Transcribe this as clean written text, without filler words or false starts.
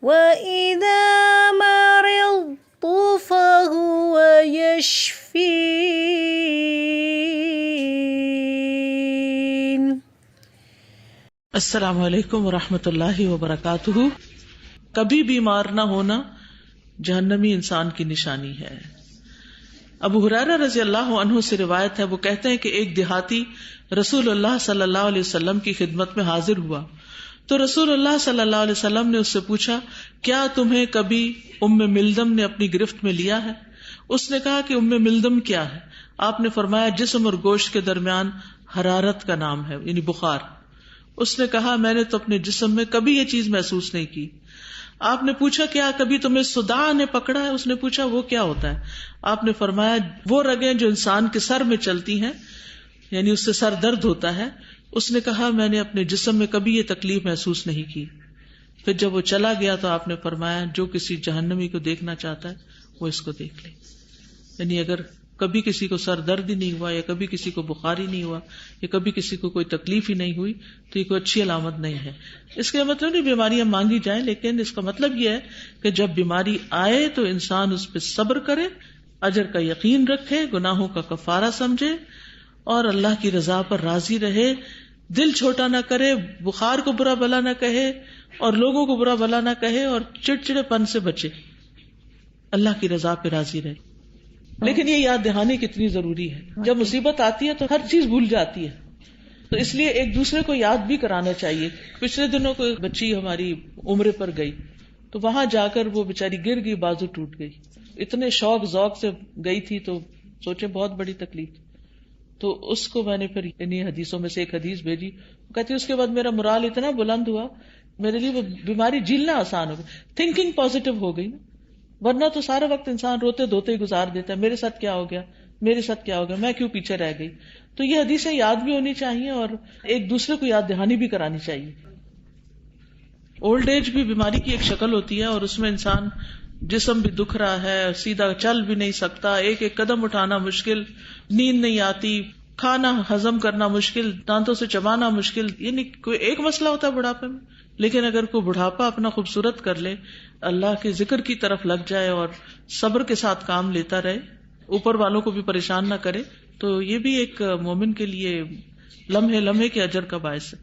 وَإِذَا مَرِضْتُ فَهُوَ يَشْفِينِ. السلام علیکم ورحمۃ اللہ وبرکاتہ. کبھی بیمار نہ ہونا جہنمی انسان کی نشانی ہے. ابو ہریرہ رضی اللہ عنہ سے روایت ہے، وہ کہتے ہیں کہ ایک دیہاتی رسول اللہ صلی اللہ علیہ وسلم کی خدمت میں حاضر ہوا تو رسول اللہ صلی اللہ علیہ وسلم نے اس سے پوچھا، کیا تمہیں کبھی ام ملدم نے اپنی گرفت میں لیا ہے؟ اس نے کہا کہ ام ملدم کیا ہے؟ آپ نے فرمایا جسم اور گوشت کے درمیان حرارت کا نام ہے، یعنی بخار. اس نے کہا میں نے تو اپنے جسم میں کبھی یہ چیز محسوس نہیں کی. آپ نے پوچھا کیا کبھی تمہیں صداع نے پکڑا ہے؟ اس نے پوچھا وہ کیا ہوتا ہے؟ آپ نے فرمایا وہ رگیں جو انسان کے سر میں چلتی ہیں، یعنی اس سے سر درد ہوتا ہے. اس نے کہا میں نے اپنے جسم میں کبھی یہ تکلیف محسوس نہیں کی. پھر جب وہ چلا گیا تو آپ نے فرمایا جو کسی جہنمی کو دیکھنا چاہتا ہے وہ اس کو دیکھ لے. یعنی اگر کبھی کسی کو سر درد ہی نہیں ہوا یا کبھی کسی کو بخار ہی نہیں ہوا یا کبھی کسی کو کوئی تکلیف ہی نہیں ہوئی تو یہ کوئی اچھی علامت نہیں ہے. اس کا مطلب نہیں بیماریاں مانگی جائیں، لیکن اس کا مطلب یہ ہے کہ جب بیماری آئے تو انسان اس پہ صبر کرے، اجر کا یقین رکھے، گناہوں کا کفارہ سمجھے اور اللہ کی رضا پر راضی رہے، دل چھوٹا نہ کرے، بخار کو برا بلا نہ کہے اور لوگوں کو برا بلا نہ کہے اور چڑچڑے پن سے بچے، اللہ کی رضا پہ راضی رہے. لیکن یہ یاد دہانی کتنی ضروری ہے. جب مصیبت آتی ہے تو ہر چیز بھول جاتی ہے، تو اس لیے ایک دوسرے کو یاد بھی کرانا چاہیے. پچھلے دنوں کو بچی ہماری عمرے پر گئی تو وہاں جا کر وہ بیچاری گر گئی، بازو ٹوٹ گئی. اتنے شوق ذوق سے گئی تھی تو سوچے بہت بڑی تکلیف. تو اس کو میں نے پھر انہیں حدیثوں میں سے ایک حدیث بھیجی. وہ کہتی اس کے بعد میرا morale اتنا بلند ہوا، میرے لیے وہ بیماری جھیلنا آسان ہو گئی. تھنکنگ پازیٹیو ہو گئی نا، ورنہ تو سارا وقت انسان روتے دھوتے ہی گزار دیتا ہے، میرے ساتھ کیا ہو گیا، میرے ساتھ کیا ہو گیا، میں کیوں پیچھے رہ گئی. تو یہ حدیثیں یاد بھی ہونی چاہیے اور ایک دوسرے کو یاد دہانی بھی کرانی چاہیے. اولڈ ایج بھی بیماری کی ایک شکل ہوتی ہے اور اس میں انسان جسم بھی دکھ رہا ہے، سیدھا چل بھی نہیں سکتا، ایک ایک قدم اٹھانا مشکل، نیند نہیں آتی، کھانا ہضم کرنا مشکل، دانتوں سے چبانا مشکل. یعنی کوئی ایک مسئلہ ہوتا ہے بڑھاپے میں، لیکن اگر کوئی بڑھاپا اپنا خوبصورت کر لے، اللہ کے ذکر کی طرف لگ جائے اور صبر کے ساتھ کام لیتا رہے، اوپر والوں کو بھی پریشان نہ کرے، تو یہ بھی ایک مومن کے لیے لمحے لمحے کے اجر کا باعث ہے.